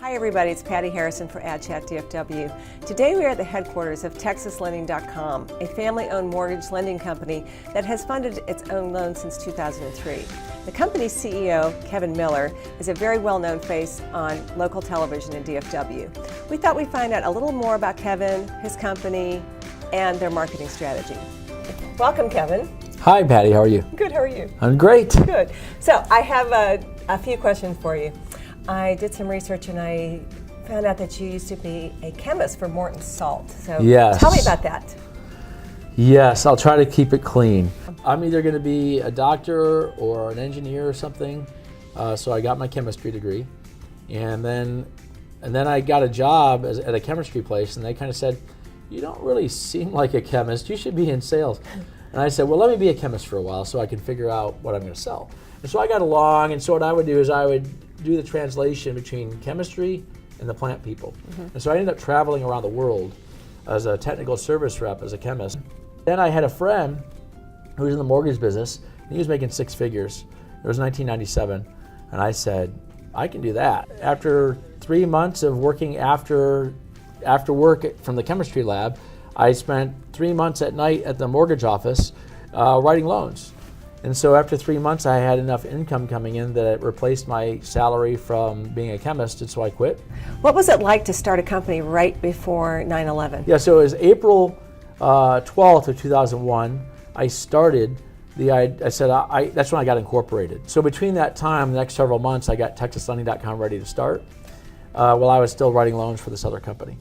Hi everybody, it's Patty Harrison for AdChat DFW. Today we are at the headquarters of TexasLending.com, a family-owned mortgage lending company that has funded its own loans since 2003. The company's CEO, Kevin Miller, is a very well-known face on local television in DFW. We thought we'd find out a little more about Kevin, his company, and their marketing strategy. Welcome, Kevin. Hi, Patty. How are you? Good, how are you? I'm great. Good. So I have a few questions for you. I did some research and I found out that you used to be a chemist for Morton Salt. So Yes. Tell me about that. Yes, I'll try to keep it clean. I'm either going to be a doctor or an engineer or something. So I got my chemistry degree, and then I got a job at a chemistry place, and they kind of said, "You don't really seem like a chemist. You should be in sales." And I said, "Well, let me be a chemist for a while so I can figure out what I'm going to sell." And so I got along, and so what I would do is I would do the translation between chemistry and the plant people. And so I ended up traveling around the world as a technical service rep as a chemist. Then I had a friend who was in the mortgage business, and he was making six figures. It was 1997, and I said, I can do that. After 3 months of working after work from the chemistry lab, I spent 3 months at night at the mortgage office writing loans. And so after 3 months, I had enough income coming in that it replaced my salary from being a chemist, and so I quit. What was it like to start a company right before 9/11? Yeah, so it was April 12th of 2001. I started that's when I got incorporated. So between that time, the next several months, I got TexasLending.com ready to start while I was still writing loans for this other company.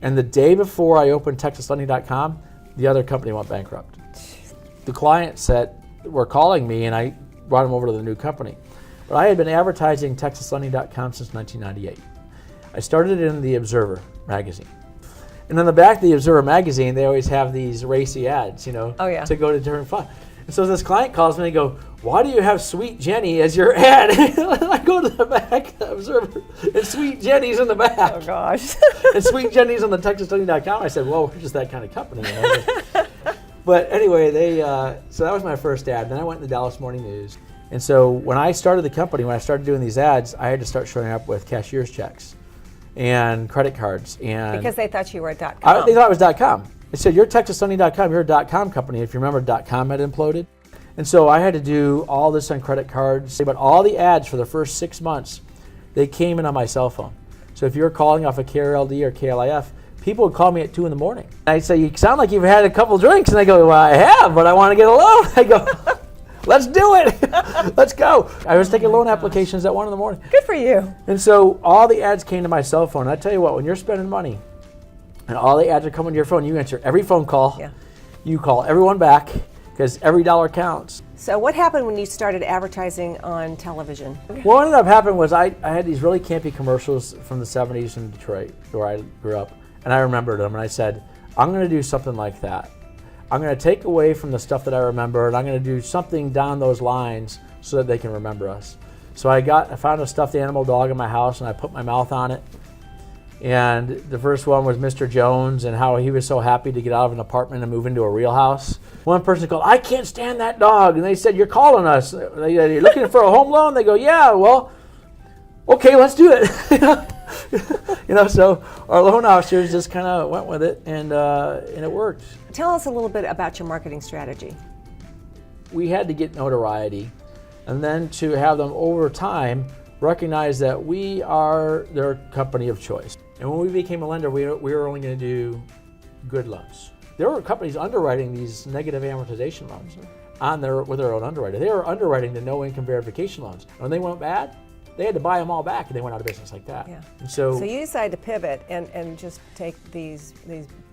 And the day before I opened TexasLending.com, the other company went bankrupt. The clients were calling me, and I brought them over to the new company. But I had been advertising TexasLending.com since 1998. I started in the Observer magazine. And on the back of the Observer magazine, they always have these racy ads, to go to different fun. And so this client calls me and they go, "Why do you have Sweet Jenny as your ad?" I go to the back of the Observer, and Sweet Jenny's in the back. Oh gosh. And Sweet Jenny's on the TexasLending.com. I said, "Well, we're just that kind of company." But anyway, so that was my first ad. Then I went to the Dallas Morning News. And so when I started the company, when I started doing these ads, I had to start showing up with cashier's checks and credit cards. Because they thought you were a .com. They thought it was .com. They said, "You're TexasLending.com, you're a .com company." If you remember, .com had imploded. And so I had to do all this on credit cards. But all the ads for the first 6 months, they came in on my cell phone. So if you were calling off a KRLD or KLIF, people would call me at 2 in the morning. I'd say, "You sound like you've had a couple drinks." And they go, "Well, I have, but I want to get a loan." I go, "Let's do it. Let's go." I was taking loan applications at 1 in the morning. Good for you. And so all the ads came to my cell phone. I tell you what, when you're spending money and all the ads are coming to your phone, you answer every phone call. Yeah. You call everyone back because every dollar counts. So what happened when you started advertising on television? What ended up happening was I had these really campy commercials from the 70s in Detroit, where I grew up. And I remembered them, and I said, I'm going to do something like that. I'm going to take away from the stuff that I remember, and I'm going to do something down those lines so that they can remember us. So I found a stuffed animal dog in my house, and I put my mouth on it. And the first one was Mr. Jones, and how he was so happy to get out of an apartment and move into a real house. One person called, "I can't stand that dog." And they said, "You're calling us. You're looking for a home loan?" They go, "Yeah, well, okay, let's do it." So our loan officers just kind of went with it, and it worked. Tell us a little bit about your marketing strategy. We had to get notoriety, and then to have them over time recognize that we are their company of choice. And when we became a lender, we were only going to do good loans. There were companies underwriting these negative amortization loans with their own underwriter. They were underwriting the no income verification loans. And when they went bad, they had to buy them all back, and they went out of business like that. Yeah. And so you decided to pivot and just take these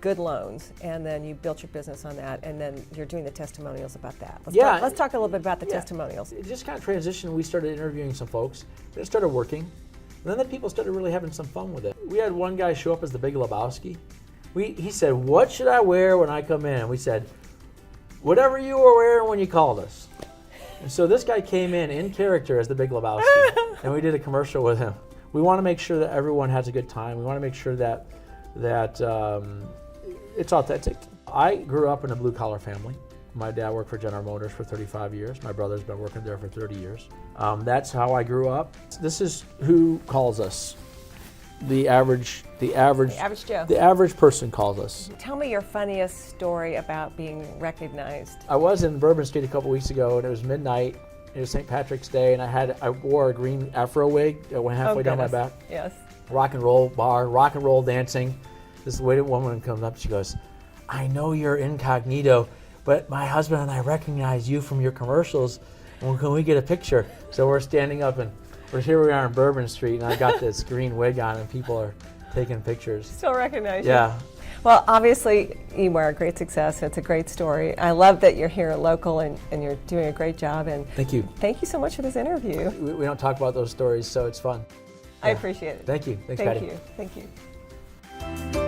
good loans, and then you built your business on that, and then you're doing the testimonials about that. Let's talk a little bit about the testimonials. It just kind of transitioned. We started interviewing some folks. It started working. And then the people started really having some fun with it. We had one guy show up as the Big Lebowski. He said, "What should I wear when I come in?" We said, "Whatever you were wearing when you called us." And so this guy came in character as the Big Lebowski, and we did a commercial with him. We want to make sure that everyone has a good time. We want to make sure that it's authentic. I grew up in a blue-collar family. My dad worked for General Motors for 35 years. My brother's been working there for 30 years. That's how I grew up. This is who calls us. the average Joe. the average person calls us. Tell me your funniest story about being recognized. I was in Bourbon Street a couple weeks ago, and it was midnight. It was St. Patrick's Day, and I wore a green afro wig that went halfway down my back. Yes. Rock and roll bar, rock and roll dancing. This waited woman comes up. She goes, "I know you're incognito, but my husband and I recognize you from your commercials. Well, can we get a picture?" So we're standing up, and here we are on Bourbon Street, and I got this green wig on, and people are taking pictures. Still recognize you. Yeah. Well, obviously, you are a great success. It's a great story. I love that you're here local and you're doing a great job. And Thank you. Thank you so much for this interview. We don't talk about those stories, so it's fun. I appreciate it. Thank you. Thanks, Thank Patty. you. Thank you.